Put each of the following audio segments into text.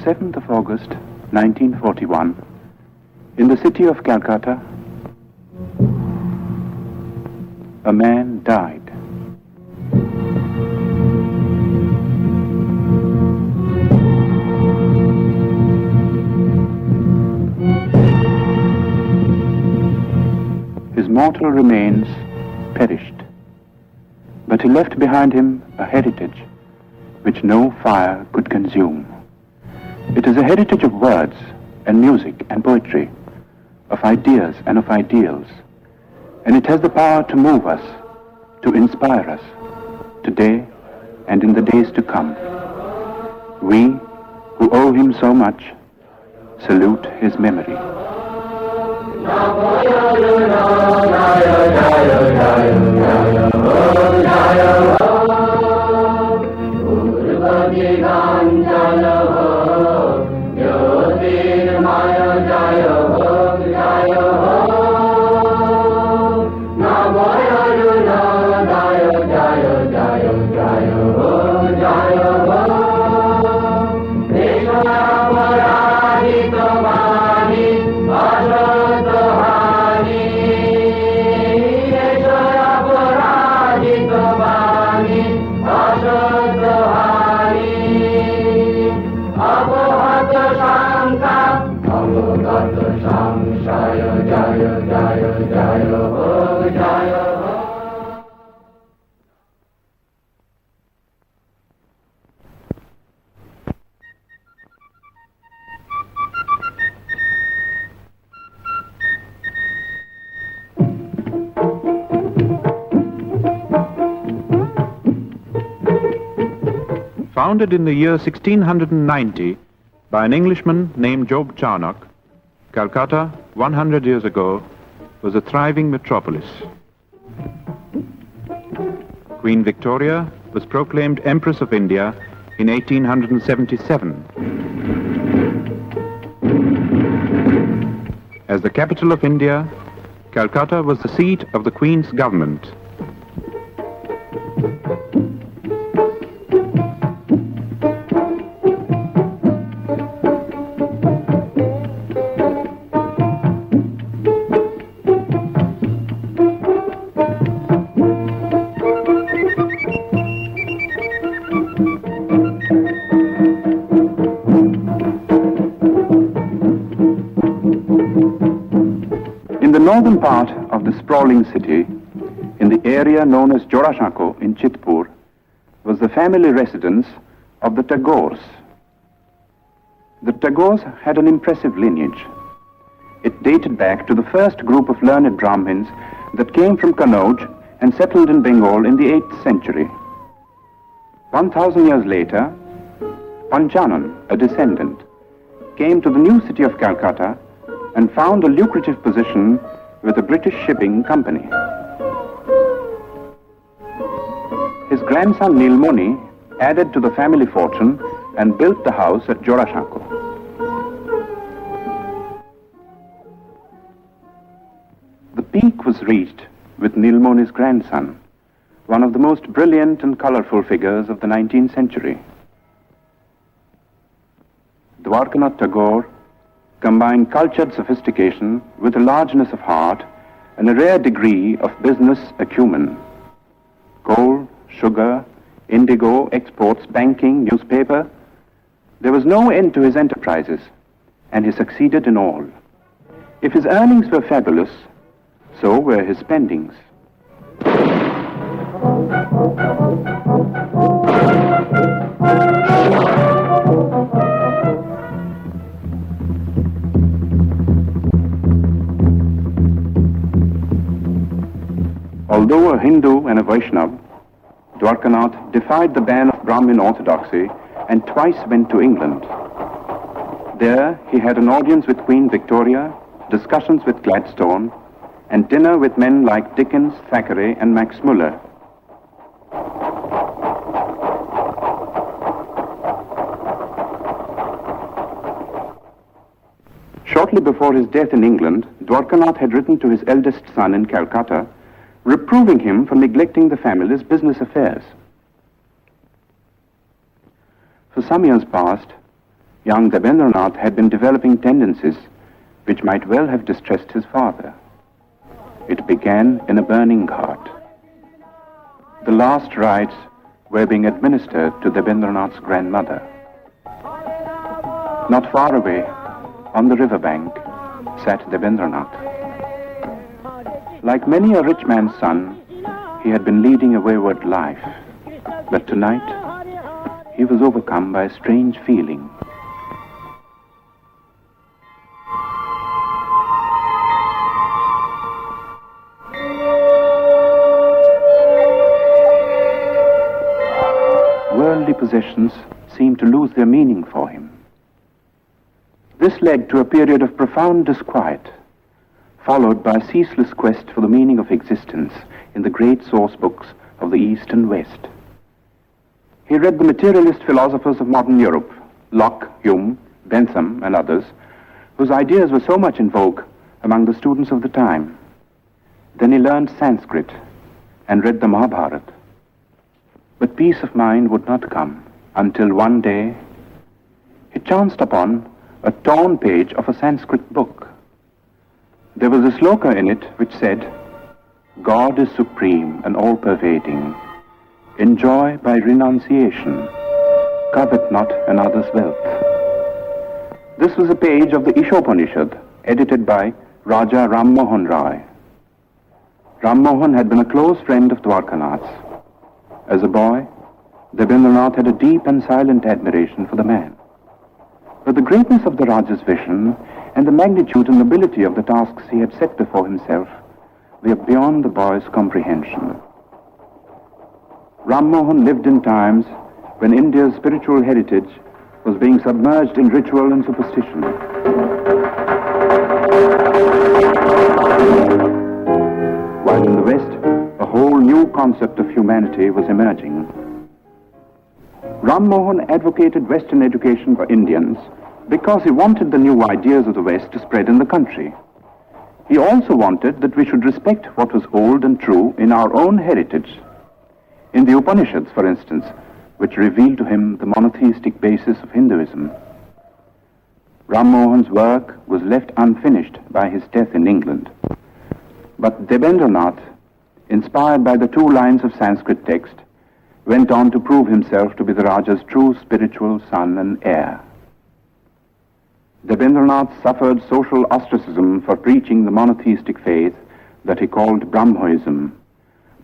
7th of August, 1941, in the city of Calcutta, a man died. His mortal remains perished, but he left behind him a heritage which no fire could consume. It is a heritage of words and music and poetry, of ideas and of ideals, and it has the power to move us, to inspire us, today and in the days to come. We, who owe him so much, salute his memory. Founded in the year 1690 by an Englishman named Job Charnock, Calcutta, 100 years ago, was a thriving metropolis. Queen Victoria was proclaimed Empress of India in 1877. As the capital of India, Calcutta was the seat of the Queen's government. In the northern part of the sprawling city, in the area known as Jorashako in Chitpur, was the family residence of the Tagores. The Tagores had an impressive lineage. It dated back to the first group of learned Brahmins that came from Kannauj and settled in Bengal in the 8th century. 1,000 years later, Panchanan, a descendant, came to the new city of Calcutta and found a lucrative position with a British shipping company. His grandson Nilmoni added to the family fortune and built the house at Jorashako. The peak was reached with Nilmoni's grandson, one of the most brilliant and colorful figures of the 19th century. Dwarkanath Tagore combined cultured sophistication with a largeness of heart and a rare degree of business acumen. Coal, sugar, indigo, exports, banking, newspaper. There was no end to his enterprises, and he succeeded in all. If his earnings were fabulous, so were his spendings. Although a Hindu and a Vaishnava, Dwarkanath defied the ban of Brahmin orthodoxy and twice went to England. There he had an audience with Queen Victoria, discussions with Gladstone, and dinner with men like Dickens, Thackeray, and Max Muller. Shortly before his death in England, Dwarkanath had written to his eldest son in Calcutta, reproving him for neglecting the family's business affairs. For some years past, young Rabindranath had been developing tendencies which might well have distressed his father. It began in a burning cart. The last rites were being administered to Rabindranath's grandmother. Not far away, on the riverbank, sat Rabindranath. Like many a rich man's son, he had been leading a wayward life. But tonight, he was overcome by a strange feeling. Worldly possessions seemed to lose their meaning for him. This led to a period of profound disquiet, followed by a ceaseless quest for the meaning of existence in the great source books of the East and West. He read the materialist philosophers of modern Europe, Locke, Hume, Bentham, and others, whose ideas were so much in vogue among the students of the time. Then he learned Sanskrit and read the Mahabharata. But peace of mind would not come until one day he chanced upon a torn page of a Sanskrit book. There was a sloka in it which said, "God is supreme and all-pervading. Enjoy by renunciation. Covet not another's wealth." This was a page of the Ishopanishad, edited by Raja Ram Mohan Rai. Ram Mohan had been a close friend of Dwarkanath's. As a boy, Rabindranath had a deep and silent admiration for the man. But the greatness of the Raja's vision and the magnitude and nobility of the tasks he had set before himself were beyond the boy's comprehension. Ram Mohan lived in times when India's spiritual heritage was being submerged in ritual and superstition. While in the West, a whole new concept of humanity was emerging. Ram Mohan advocated Western education for Indians because he wanted the new ideas of the West to spread in the country. He also wanted that we should respect what was old and true in our own heritage. In the Upanishads, for instance, which revealed to him the monotheistic basis of Hinduism. Ram Mohan's work was left unfinished by his death in England. But Rabindranath, inspired by the 2 lines of Sanskrit text, went on to prove himself to be the Raja's true spiritual son and heir. Rabindranath suffered social ostracism for preaching the monotheistic faith that he called Brahmoism,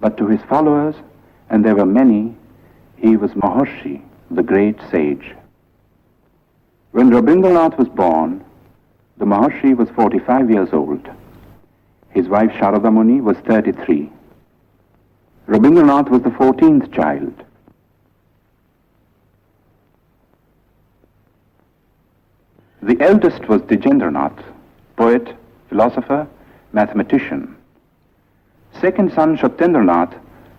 but to his followers, and there were many, he was Maharshi, the great sage. When Rabindranath was born, the Maharshi was 45 years old. His wife Sharada Muni was 33. Rabindranath was the 14th child. The eldest was Dijendranath, poet, philosopher, mathematician. Second son Satyendranath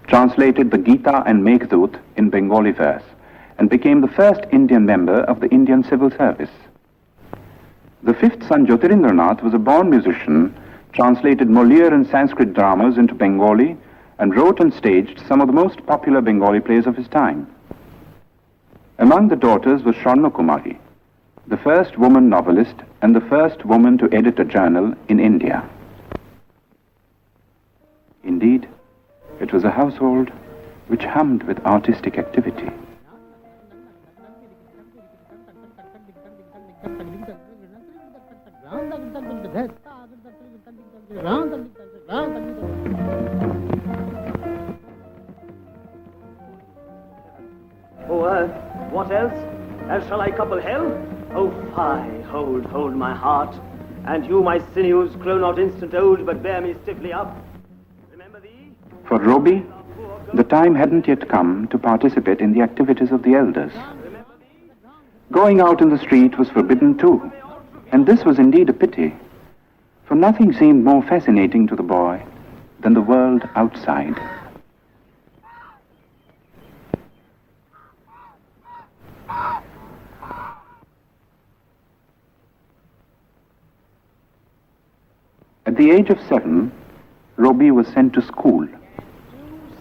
translated the Gita and Meghdut in Bengali verse and became the first Indian member of the Indian Civil Service. The fifth son Jyotirindranath was a born musician, translated Molière and Sanskrit dramas into Bengali, and wrote and staged some of the most popular Bengali plays of his time. Among the daughters was Sharna Kumari, the first woman novelist and the first woman to edit a journal in India. Indeed, it was a household which hummed with artistic activity. Oh, what else? Else shall I couple hell? Oh, fie, hold my heart. And you, my sinews, grow not instant old, but bear me stiffly up. Remember thee? For Roby, the time hadn't yet come to participate in the activities of the elders. Going out in the street was forbidden too, and this was indeed a pity, for nothing seemed more fascinating to the boy than the world outside. At the age of 7, Roby was sent to school.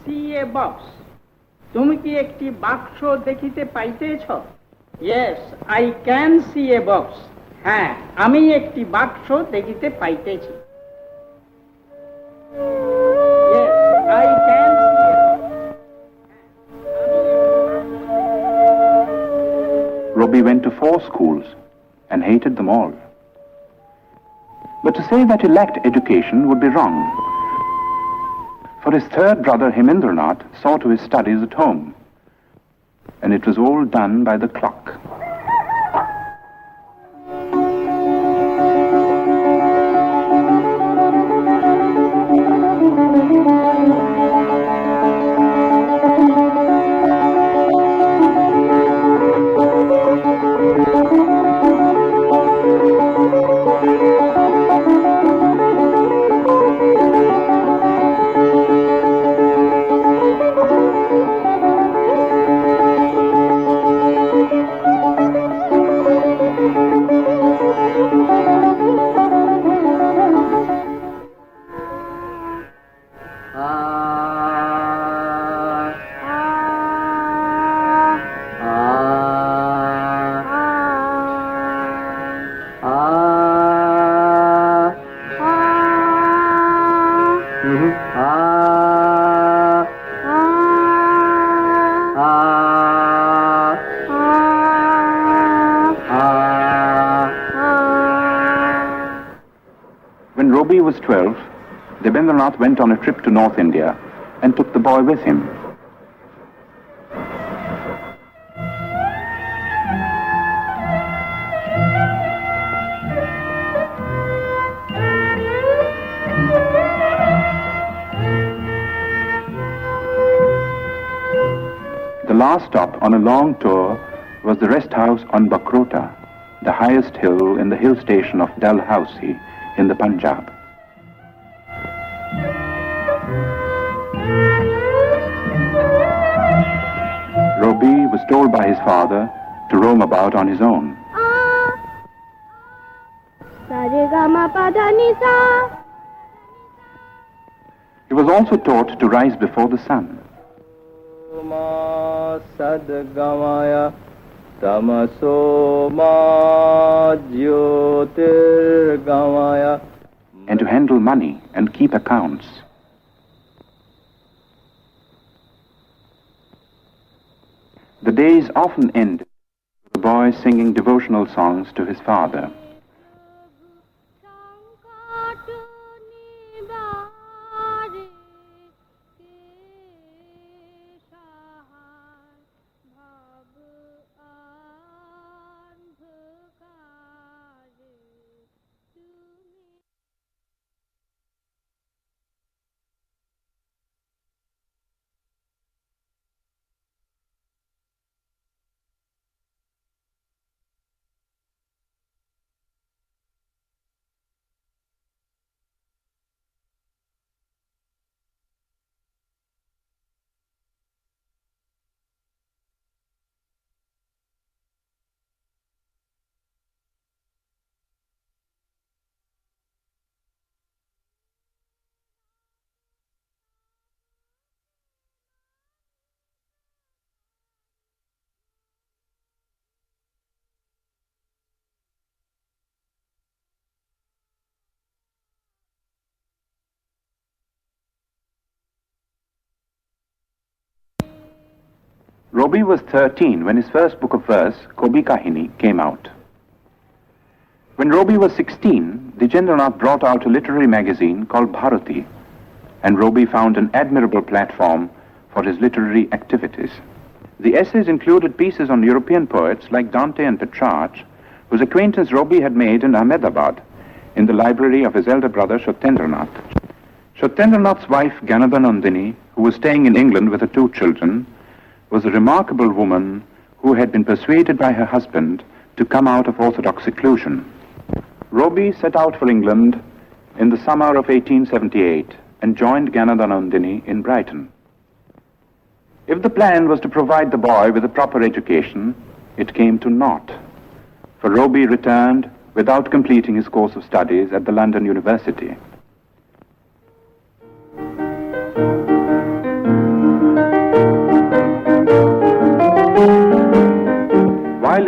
See a box. তুমি কি একটি বাক্স দেখিতে পাইতেছ? Yes, I can see a box. হ্যাঁ, আমি একটি বাক্স দেখিতে পাইতেছি। Yes, I can see a box. Robbie went to 4 schools and hated them all. But to say that he lacked education would be wrong. For his third brother Hemendranath saw to his studies at home, and it was all done by the clock. When Robbie was 12, Rabindranath went on a trip to North India and took the boy with him. The last stop on a long tour was the rest house on Bakrota, the highest hill in the hill station of Dalhousie in the Punjab. Robbie was told by his father to roam about on his own. He was also taught to rise before the sun. And to handle money and keep accounts. The days often ended with the boy singing devotional songs to his father. Robbie was 13 when his first book of verse, Kobi Kahini, came out. When Robbie was 16, Rabindranath brought out a literary magazine called Bharati, and Robbie found an admirable platform for his literary activities. The essays included pieces on European poets like Dante and Petrarch, whose acquaintance Robbie had made in Ahmedabad, in the library of his elder brother Satyendranath. Satyendranath's wife, Ganadhanandini, who was staying in England with her 2 children, was a remarkable woman who had been persuaded by her husband to come out of orthodox seclusion. Robbie set out for England in the summer of 1878 and joined Ganadhanandini in Brighton. If the plan was to provide the boy with a proper education, it came to naught, for Robbie returned without completing his course of studies at the London University. While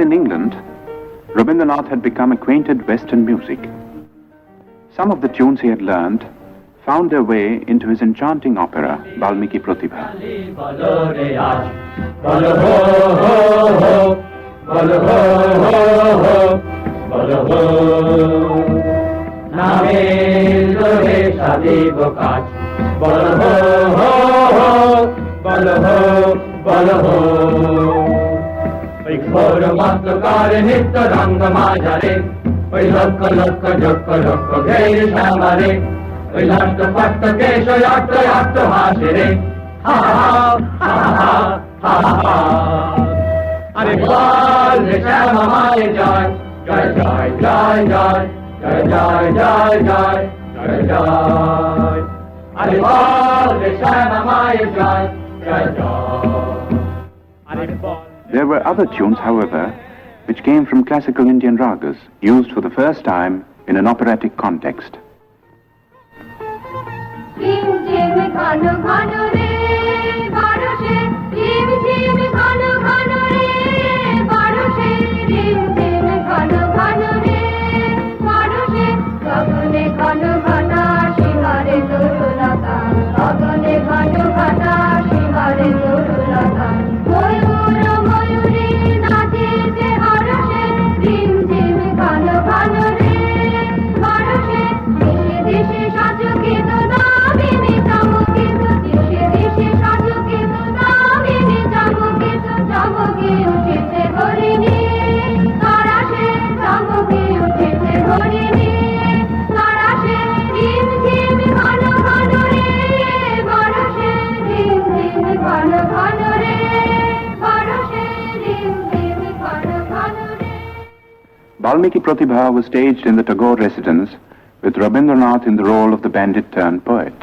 Rabindranath had become acquainted with Western music. Some of the tunes he had learned found their way into his enchanting opera, Valmiki Pratibha. নিত্য রঙ্গ মাঝারে ওই লক্ষ লক্ষ যক্ষ লক্ষ ঘের শ্যামারে ওই লক্ষ পট্ট কেশ অট্ট অট্ট হাসে রে হা হা হা হা হা আরে বল রে শ্যামা মায়ে জয় জয় জয় জয় জয় জয় জয় জয় জয় জয় জয় আরে বল রে শ্যামা মায়ে জয় জয় জয় আরে বল. There were other tunes, however, which came from classical Indian ragas, used for the first time in an operatic context. Valmiki Pratibha was staged in the Tagore residence with Rabindranath in the role of the bandit-turned-poet.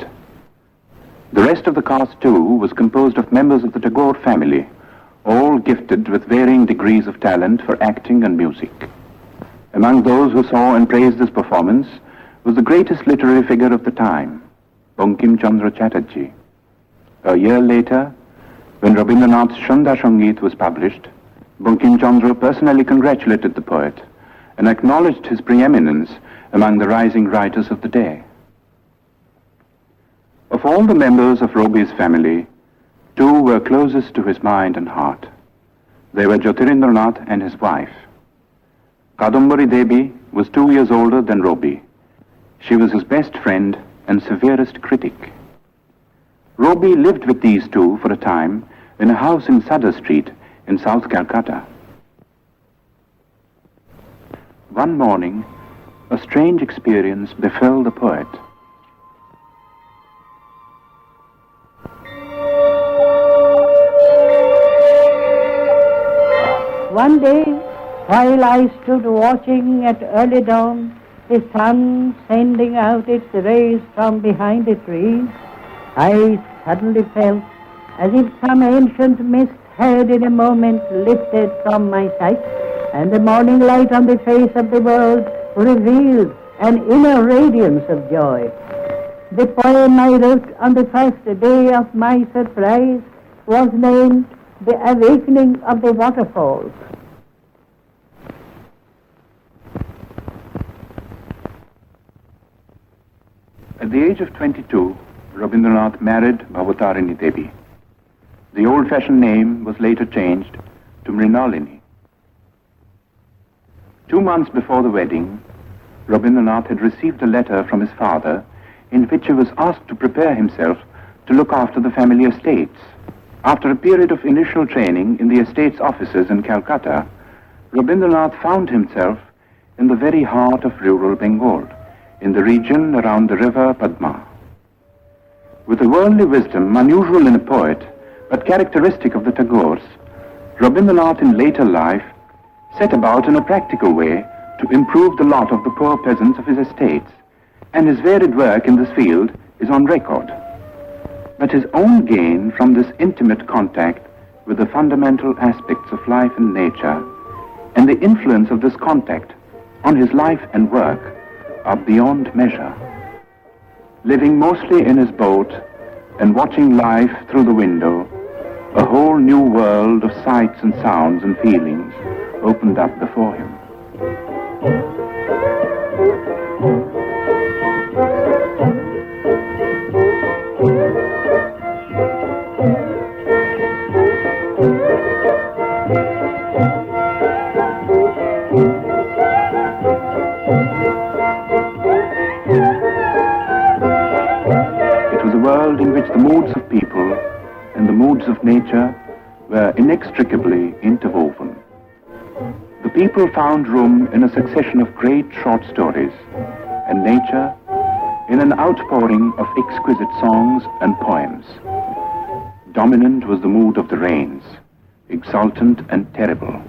The rest of the cast, too, was composed of members of the Tagore family, all gifted with varying degrees of talent for acting and music. Among those who saw and praised this performance was the greatest literary figure of the time, Bankim Chandra Chatterjee. A year later, when Rabindranath's Shanda Sangeet was published, Bankim Chandra personally congratulated the poet and acknowledged his preeminence among the rising writers of the day. Of all the members of Robi's family, two were closest to his mind and heart. They were Jyotirindranath and his wife. Kadambari Devi was 2 years older than Robi. She was his best friend and severest critic. Robi lived with these two for a time in a house in Sadar Street in South Calcutta. One morning, a strange experience befell the poet. One day, while I stood watching at early dawn, the sun sending out its rays from behind a tree, I suddenly felt as if some ancient mist had in a moment lifted from my sight, and the morning light on the face of the world revealed an inner radiance of joy. The poem I wrote on the first day of my surprise was named The Awakening of the Waterfalls. At the age of 22, Rabindranath married Bhavatarini Devi. The old-fashioned name was later changed to Mrinalini. 2 months before the wedding, Rabindranath had received a letter from his father in which he was asked to prepare himself to look after the family estates. After a period of initial training in the estates offices in Calcutta, Rabindranath found himself in the very heart of rural Bengal, in the region around the river Padma. With a worldly wisdom unusual in a poet, but characteristic of the Tagores, Rabindranath in later life set about in a practical way to improve the lot of the poor peasants of his estates, and his varied work in this field is on record. But his own gain from this intimate contact with the fundamental aspects of life and nature, and the influence of this contact on his life and work, are beyond measure. Living mostly in his boat and watching life through the window, a whole new world of sights and sounds and feelings opened up before him. World in which the moods of people and the moods of nature were inextricably interwoven. The people found room in a succession of great short stories, and nature in an outpouring of exquisite songs and poems. Dominant was the mood of the rains, exultant and terrible.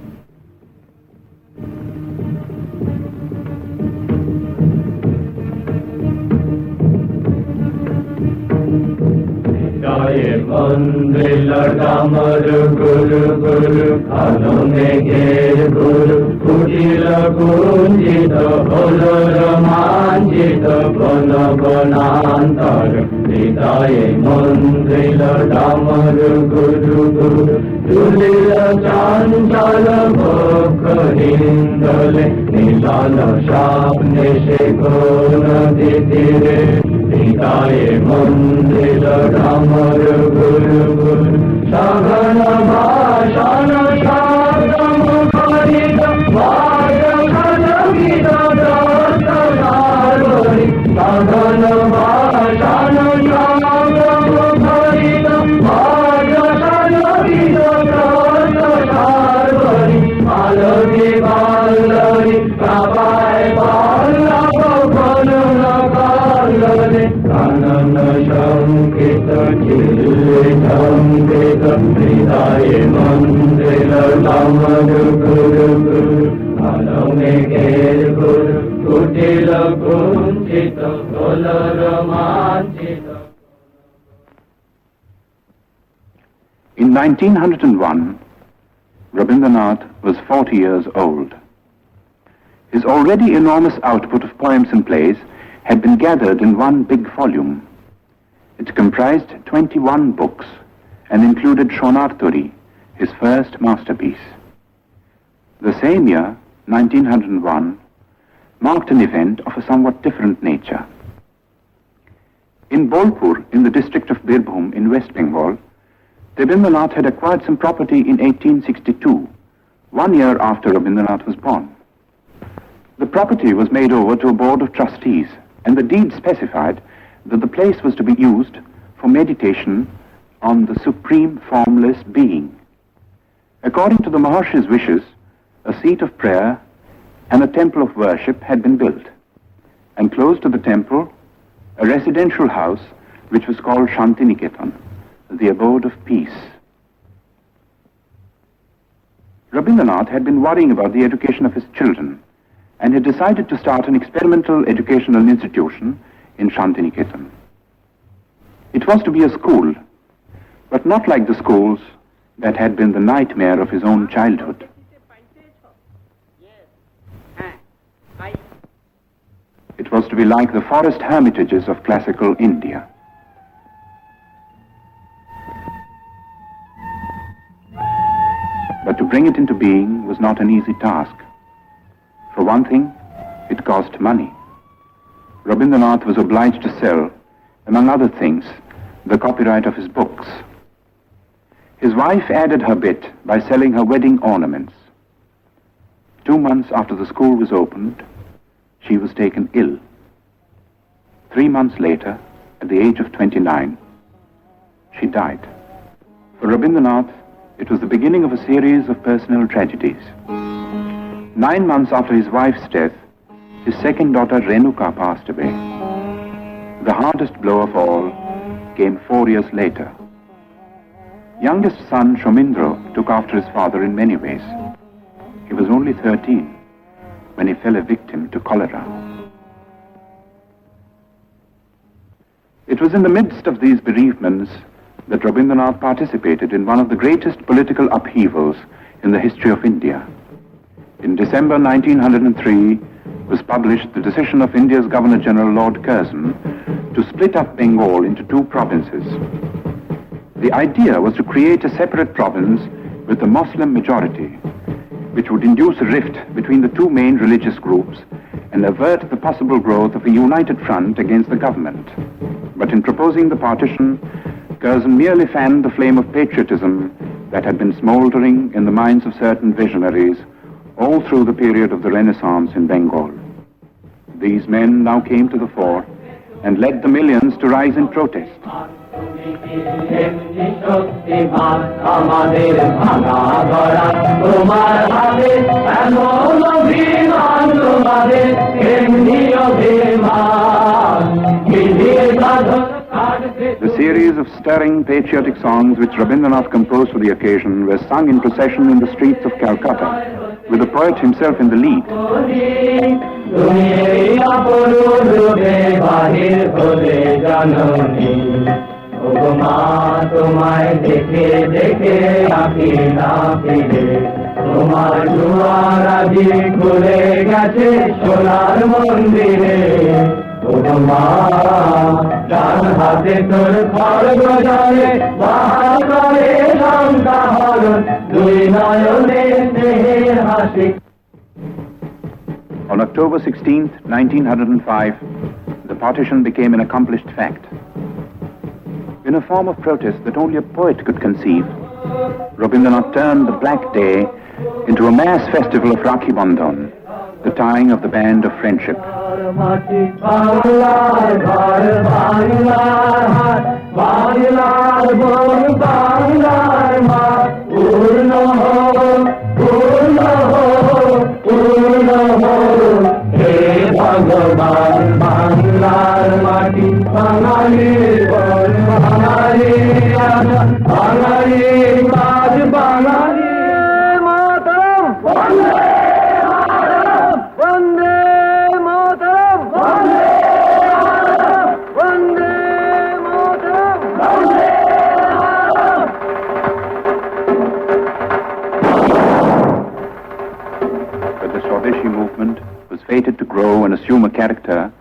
मंदिर डामर गुरु गुरु खालो में घेर गुरु कुटिल कुंजित whole रोमांचित बन बनांतर हृदय मंदिर डामर गुरु गुरु तुलिल चंचल भोग हिंदले निलाल सामने से कोन तीरे हृदय मंदिर डामर गुरु गुरु सघन भाषण शब्द मुखरित वाद गीत दर्शनारी सघन भाषण शब्द मुखरित वाद गीत दर्शनारी आलोकी बालरी प्रभाय बालव फलन कालरे कानन संकेत चिल्ले संकेत हृदय मंदिर डामर गुरु गुरु कालो में घेर गुरु कुटिल कुंचित कोल रोमांचित. In 1901, Rabindranath was 40 years old. His already enormous output of poems and plays had been gathered in one big volume. It comprised 21 books and included Shonarturi, his first masterpiece. The same year, 1901, marked an event of a somewhat different nature. In Bolpur, in the district of Birbhum in West Bengal, Rabindranath had acquired some property in 1862, 1 year after Rabindranath was born. The property was made over to a board of trustees, and the deed specified that the place was to be used for meditation on the supreme formless being. According to the Maharshi's wishes, a seat of prayer and a temple of worship had been built, and close to the temple, a residential house which was called Shantiniketan, the abode of peace. Rabindranath had been worrying about the education of his children and had decided to start an experimental educational institution in Shantiniketan. It was to be a school, but not like the schools that had been the nightmare of his own childhood. It was to be like the forest hermitages of classical India. But to bring it into being was not an easy task. For one thing, it cost money. Rabindranath was obliged to sell, among other things, the copyright of his books. His wife added her bit by selling her wedding ornaments. 2 months after the school was opened, she was taken ill. 3 months later, at the age of 29, she died. For Rabindranath, it was the beginning of a series of personal tragedies. 9 months after his wife's death, his second daughter Renuka passed away. The hardest blow of all came 4 years later. Youngest son Shomindro took after his father in many ways. He was only 13 when he fell a victim to cholera. It was in the midst of these bereavements that Rabindranath participated in one of the greatest political upheavals in the history of India. In December 1903 was published the decision of India's Governor-General Lord Curzon to split up Bengal into 2 provinces. The idea was to create a separate province with a Muslim majority, which would induce a rift between the two main religious groups and avert the possible growth of a united front against the government. But in proposing the partition, Curzon merely fanned the flame of patriotism that had been smoldering in the minds of certain visionaries all through the period of the Renaissance in Bengal. These men now came to the fore and led the millions to rise in protest. The series of stirring patriotic songs which Rabindranath composed for the occasion were sung in procession in the streets of Calcutta, with the poet himself in the lead. On October 16th, 1905, the partition became an accomplished fact. In a form of protest that only a poet could conceive, Rabindranath turned the black day into a mass festival of Rakhi Bandhan, the tying of the band of friendship. Fated to grow and assume a character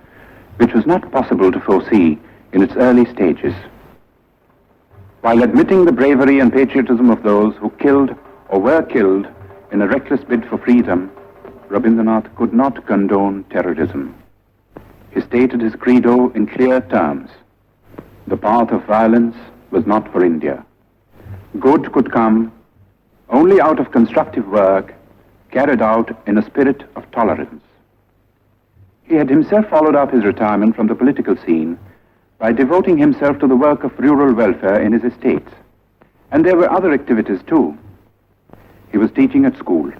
which was not possible to foresee in its early stages. While admitting the bravery and patriotism of those who killed or were killed in a reckless bid for freedom, Rabindranath could not condone terrorism. He stated his credo in clear terms. The path of violence was not for India. Good could come only out of constructive work carried out in a spirit of tolerance. He had himself followed up his retirement from the political scene by devoting himself to the work of rural welfare in his estates. And there were other activities too. He was teaching at school,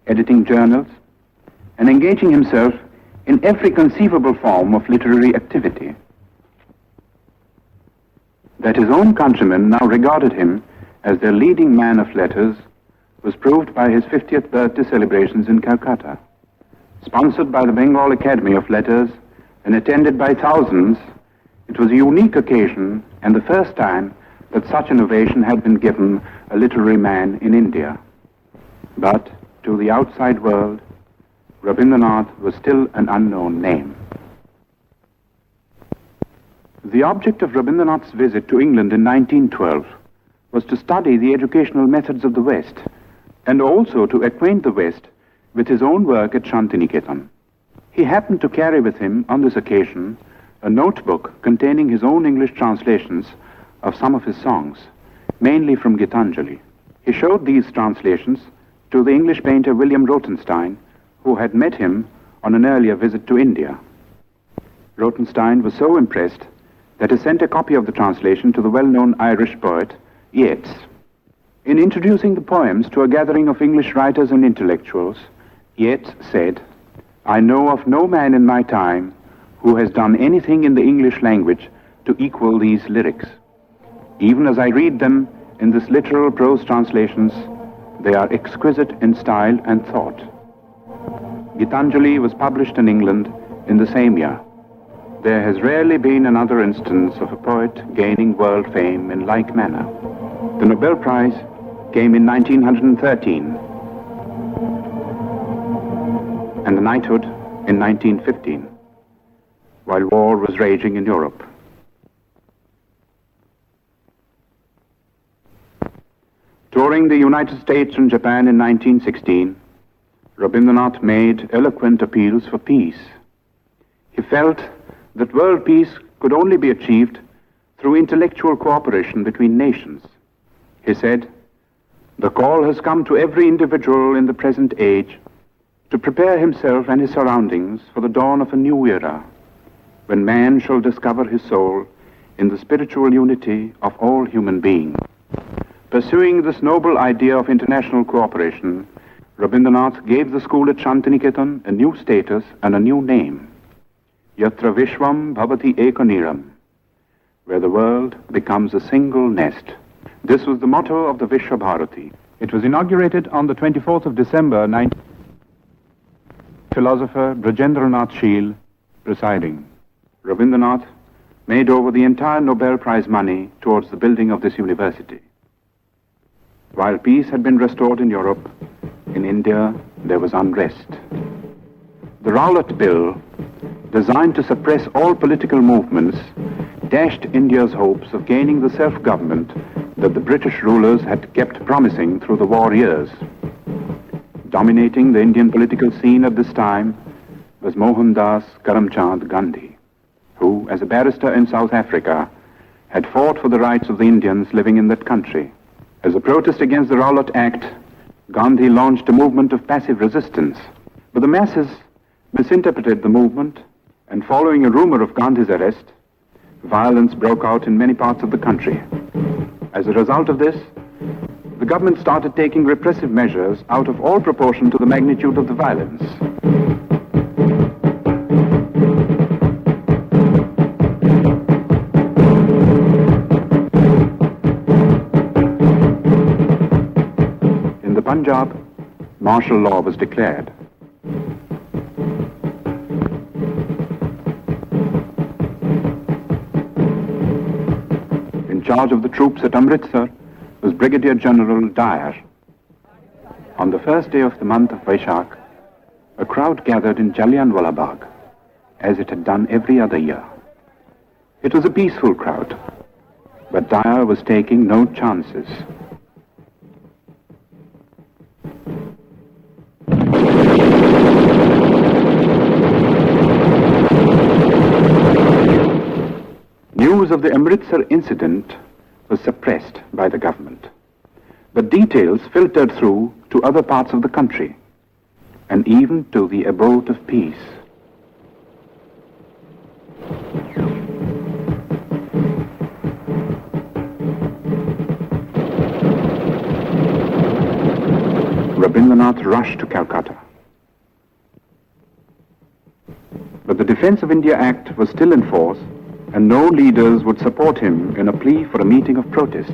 editing journals, and engaging himself in every conceivable form of literary activity. That his own countrymen now regarded him as their leading man of letters was proved by his 50th birthday celebrations in Calcutta. Sponsored by the Bengal Academy of Letters and attended by thousands, it was a unique occasion and the first time that such an ovation had been given a literary man in India. But to the outside world, Rabindranath was still an unknown name. The object of Rabindranath's visit to England in 1912 was to study the educational methods of the West and also to acquaint the West with his own work at Shantiniketan. He happened to carry with him on this occasion a notebook containing his own English translations of some of his songs, mainly from Gitanjali. He showed these translations to the English painter William Rothenstein, who had met him on an earlier visit to India. Rothenstein was so impressed that he sent a copy of the translation to the well-known Irish poet Yeats. In introducing the poems to a gathering of English writers and intellectuals, Yeats said, "I know of no man in my time who has done anything in the English language to equal these lyrics. Even as I read them in this literal prose translations, they are exquisite in style and thought." Gitanjali was published in England in the same year. There has rarely been another instance of a poet gaining world fame in like manner. The Nobel Prize came in 1913. And the knighthood in 1915, while war was raging in Europe. Touring Following the United States and Japan in 1916, Rabindranath made eloquent appeals for peace. He felt that world peace could only be achieved through intellectual cooperation between nations. He said, "The call has come to every individual in the present age to prepare himself and his surroundings for the dawn of a new era, when man shall discover his soul in the spiritual unity of all human beings." Pursuing this noble idea of international cooperation, Rabindranath gave the school at Shantiniketan a new status and a new name, Yatra Vishwam Bhavati Ekaniram, where the world becomes a single nest. This was the motto of the Vishwa Bharati. It was inaugurated on the 24th of December, philosopher Brajendranath Sheel presiding. Rabindranath made over the entire Nobel Prize money towards the building of this university. While peace had been restored in Europe, in India there was unrest. The Rowlatt Bill, designed to suppress all political movements, dashed India's hopes of gaining the self-government that the British rulers had kept promising through the war years. Dominating the Indian political scene at this time was Mohandas Karamchand Gandhi, who, as a barrister in South Africa, had fought for the rights of the Indians living in that country. As a protest against the Rowlatt Act, Gandhi launched a movement of passive resistance. But the masses misinterpreted the movement, and following a rumor of Gandhi's arrest, violence broke out in many parts of the country. As a result of this, the government started taking repressive measures out of all proportion to the magnitude of the violence. In the Punjab, martial law was declared. In charge of the troops at Amritsar was Brigadier General Dyer. On the first day of the month of Vaishak, a crowd gathered in Jallianwala Bagh, as it had done every other year. It was a peaceful crowd, but Dyer was taking no chances. News of the Amritsar incident was suppressed by the government, but details filtered through to other parts of the country, and even to the abode of peace. Rabindranath rushed to Calcutta. But the Defence of India Act was still in force, and no leaders would support him in a plea for a meeting of protest.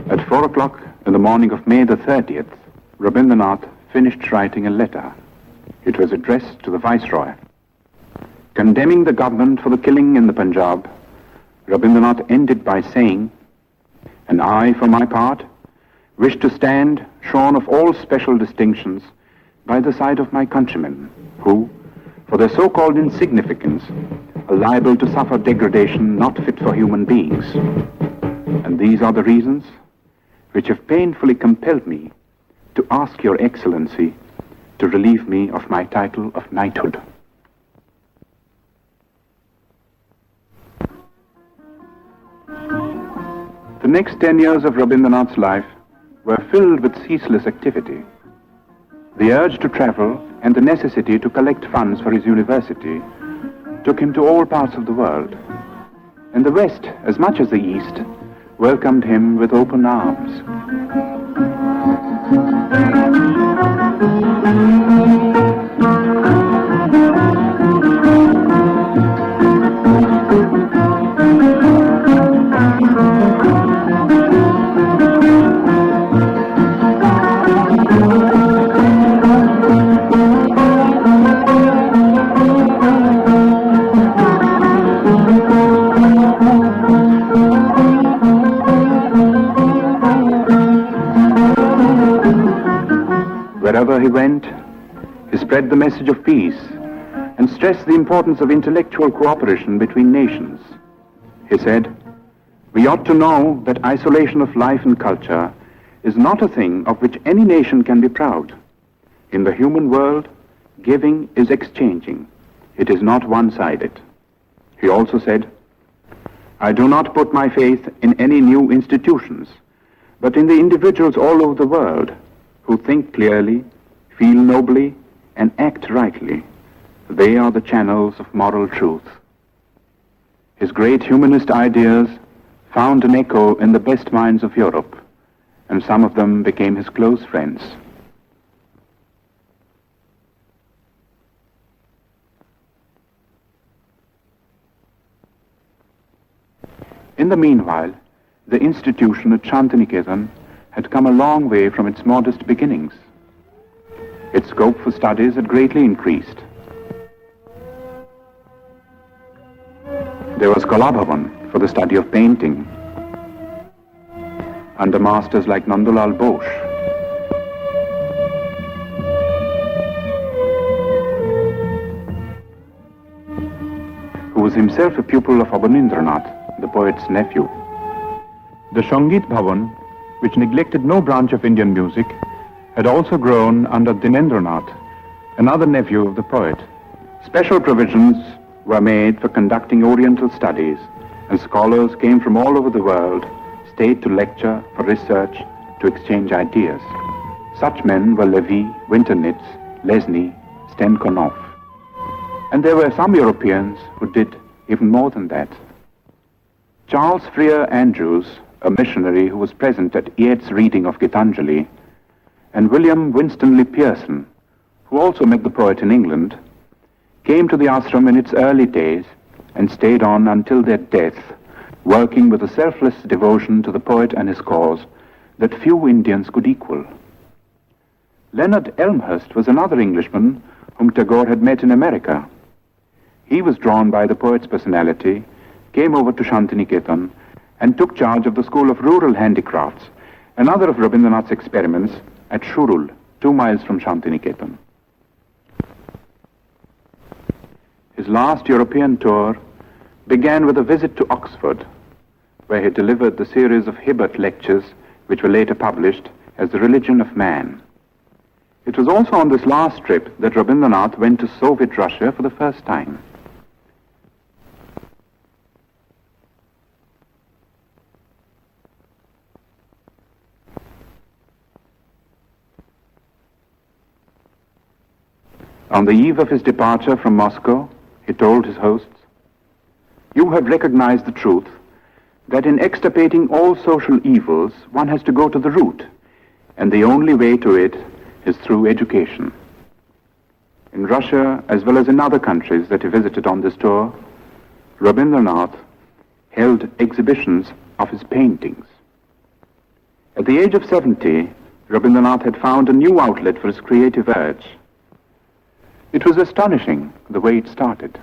At 4 o'clock in the morning of May the 30th, Rabindranath finished writing a letter. It was addressed to the Viceroy. Condemning the government for the killing in the Punjab, Rabindranath ended by saying, "And I, for my part, wish to stand shorn of all special distinctions by the side of my countrymen, who, for their so-called insignificance, are liable to suffer degradation not fit for human beings. And these are the reasons which have painfully compelled me to ask Your Excellency to relieve me of my title of knighthood." The next 10 years of Rabindranath's life were filled with ceaseless activity. The urge to travel and the necessity to collect funds for his university took him to all parts of the world, and the West, as much as the East, welcomed him with open arms. Wherever he went, he spread the message of peace and stressed the importance of intellectual cooperation between nations. He said, "We ought to know that isolation of life and culture is not a thing of which any nation can be proud. In the human world, giving is exchanging. It is not one-sided." He also said, "I do not put my faith in any new institutions, but in the individuals all over the world who think clearly, feel nobly, and act rightly. They are the channels of moral truth." His great humanist ideas found an echo in the best minds of Europe, and some of them became his close friends. In the meanwhile, the institution at Shantiniketan had come a long way from its modest beginnings. Its scope for studies had greatly increased. There was Kalabhavan for the study of painting, under masters like Nandulal Bose. Who was himself a pupil of Rabindranath, the poet's nephew. The Sangeet Bhavan, which neglected no branch of Indian music, had also grown under Dinendranath, another nephew of the poet. Special provisions were made for conducting Oriental studies, and scholars came from all over the world, stayed to lecture, for research, to exchange ideas. Such men were Levy, Winternitz, Lesny, Stenkonov. And there were some Europeans who did even more than that. Charles Freer Andrews, a missionary who was present at Yeats's reading of Gitanjali, and William Winstanley Pearson, who also met the poet in England, came to the ashram in its early days and stayed on until their death, working with a selfless devotion to the poet and his cause that few Indians could equal. Leonard Elmhurst was another Englishman whom Tagore had met in America. He was drawn by the poet's personality, came over to Shantiniketan, and took charge of the School of Rural Handicrafts, another of Rabindranath's experiments at Shurul, 2 miles from Shantiniketan. His last European tour began with a visit to Oxford, where he delivered the series of Hibbert lectures which were later published as The Religion of Man. It was also on this last trip that Rabindranath went to Soviet Russia for the first time. On the eve of his departure from Moscow, he told his hosts, "You have recognized the truth that in extirpating all social evils, one has to go to the root, and the only way to it is through education." In Russia, as well as in other countries that he visited on this tour, Rabindranath held exhibitions of his paintings. At the age of 70, Rabindranath had found a new outlet for his creative urge. It was astonishing the way it started.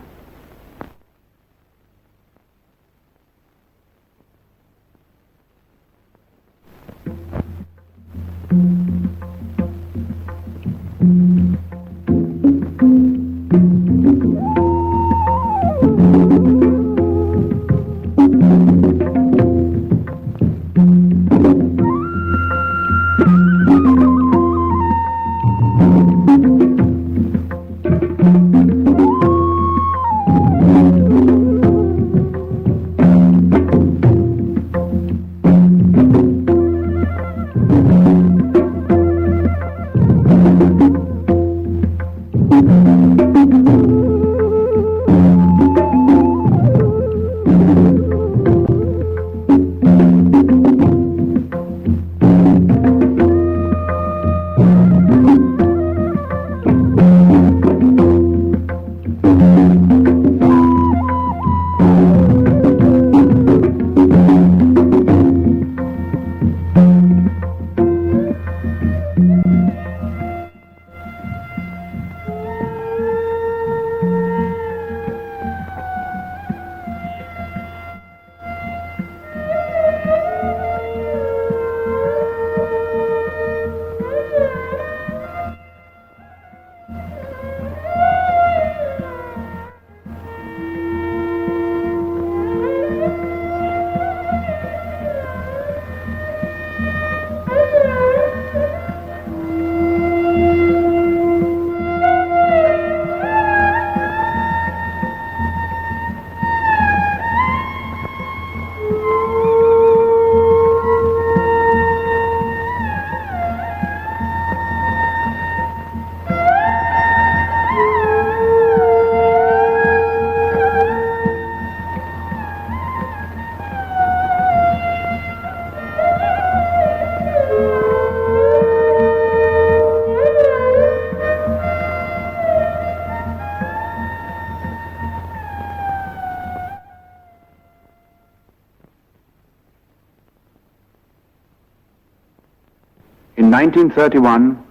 In 1931,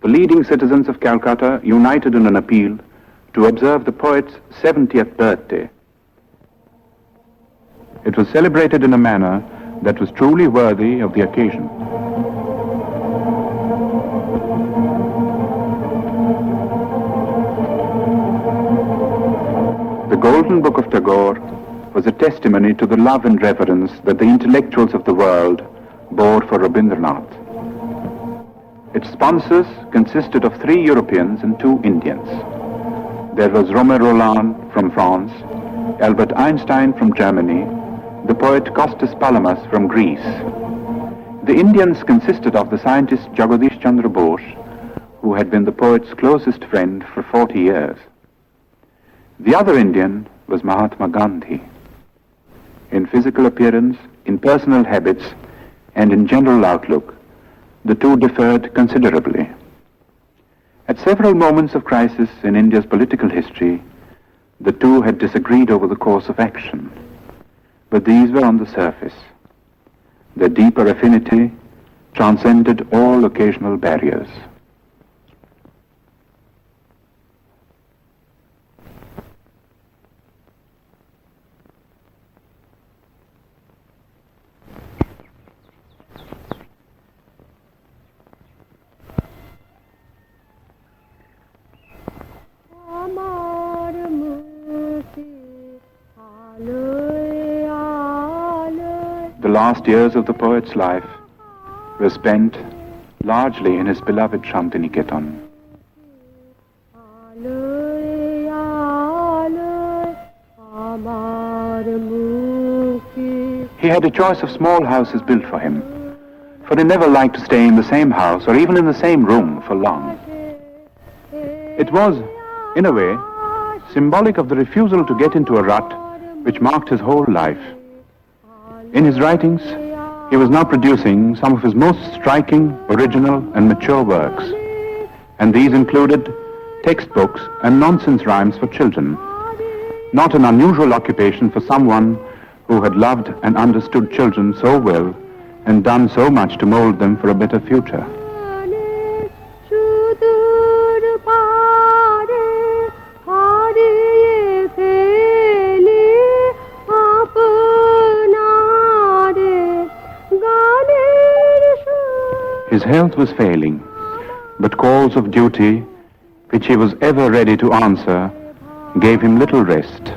the leading citizens of Calcutta united in an appeal to observe the poet's 70th birthday. It was celebrated in a manner that was truly worthy of the occasion. The Golden Book of Tagore was a testimony to the love and reverence that the intellectuals of the world bore for Rabindranath. Its sponsors consisted of 3 Europeans and 2 Indians. There was Romain Rolland from France, Albert Einstein from Germany, the poet Kostas Palamas from Greece. The Indians consisted of the scientist Jagadish Chandra Bose, who had been the poet's closest friend for 40 years. The other Indian was Mahatma Gandhi. In physical appearance, in personal habits, and in general outlook, the two differed considerably. At several moments of crisis in India's political history, the two had disagreed over the course of action, but these were on the surface. Their deeper affinity transcended all occasional barriers. The last years of the poet's life were spent largely in his beloved Shantiniketan. He had a choice of small houses built for him, for he never liked to stay in the same house or even in the same room for long. It was, in a way, symbolic of the refusal to get into a rut which marked his whole life. In his writings, he was now producing some of his most striking, original, and mature works, and these included textbooks and nonsense rhymes for children, not an unusual occupation for someone who had loved and understood children so well and done so much to mold them for a better future. His health was failing, but calls of duty, which he was ever ready to answer, gave him little rest.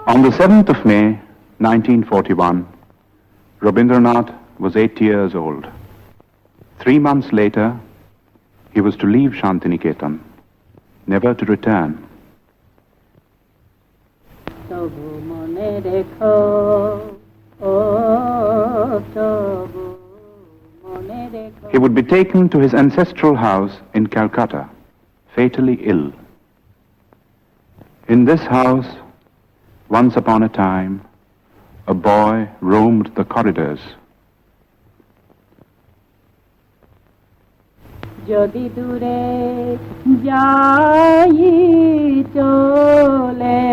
On the 7th of May, 1941, Rabindranath was 80 years old. 3 months later, he was to leave Shantiniketan, never to return. He would be taken to his ancestral house in Calcutta, fatally ill. In this house, once upon a time, a boy roamed the corridors. যদি দূরে যাই চলে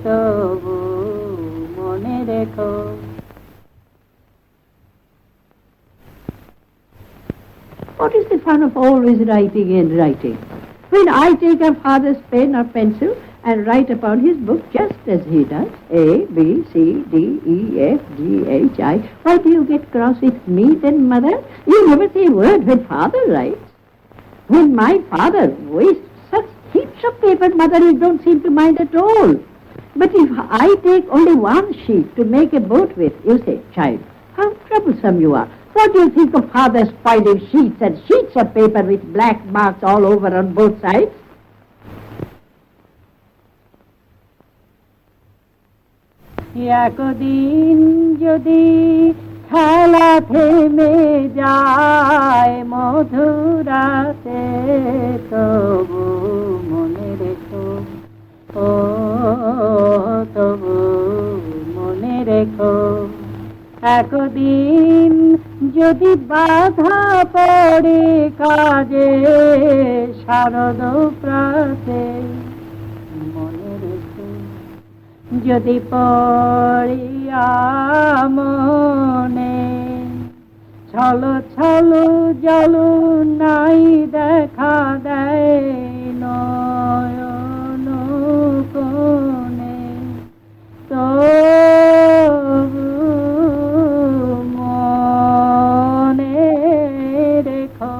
তবু মনে রেখো। What is the fun of always writing and writing? When I take a father's pen or pencil and write upon his book just as he does, A, B, C, D, E, F, G, H, I, why do you get cross with me then, mother? You never say a word when father writes. When my father wastes such heaps of paper, mother, you don't seem to mind at all. But if I take only one sheet to make a boat with, you say, child, how troublesome you are. What do you think of father spoiling sheets and sheets of paper with black marks all over on both sides? একদিন যদি খেলা থেমে যায় মধুরাতে তবু মনে রেখো, ও তবু মনে রেখো। একদিন যদি বাধা পড়ে কাজে শারদ প্রাতে মনে রেখো, যদি পড়িয়া মনে ছলো ছলো জল নাই দেখা দেয় নয়ন কোণে তবু মনে রেখো।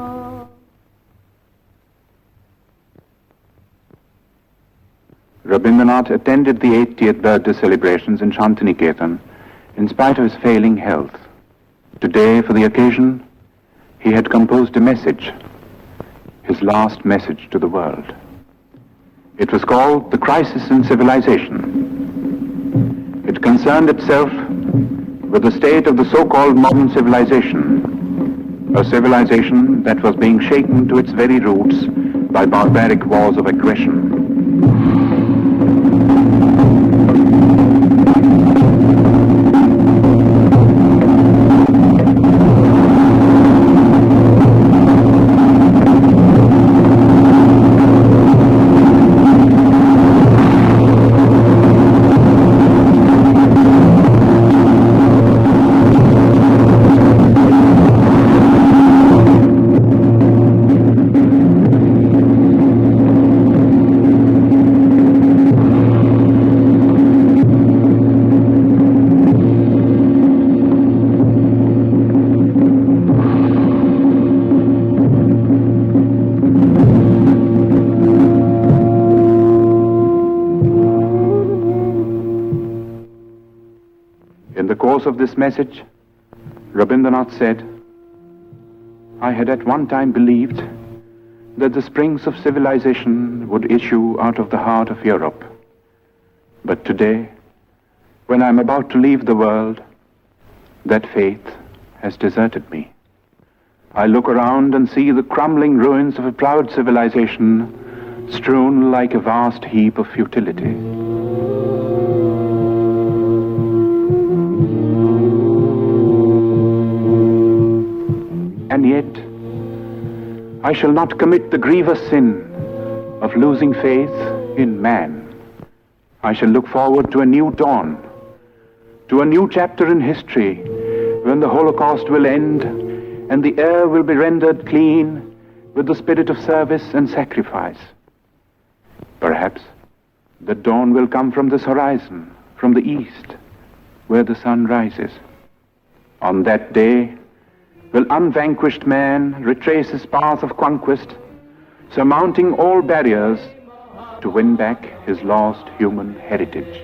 Rabindranath attended the 80th birthday celebrations in Shantiniketan in spite of his failing health. Today, for the occasion, he had composed a message, his last message to the world. It was called The Crisis in Civilization. It concerned itself with the state of the so-called modern civilization, a civilization that was being shaken to its very roots by barbaric wars of aggression. In the course of this message, Rabindranath said, I had at one time believed that the springs of civilization would issue out of the heart of Europe. But today, when I'm about to leave the world, that faith has deserted me. I look around and see the crumbling ruins of a proud civilization strewn like a vast heap of futility. And yet, I shall not commit the grievous sin of losing faith in man. I shall look forward to a new dawn, to a new chapter in history when the Holocaust will end and the air will be rendered clean with the spirit of service and sacrifice. Perhaps the dawn will come from this horizon, from the east, where the sun rises. On that day, will unvanquished man retrace his path of conquest, surmounting all barriers to win back his lost human heritage.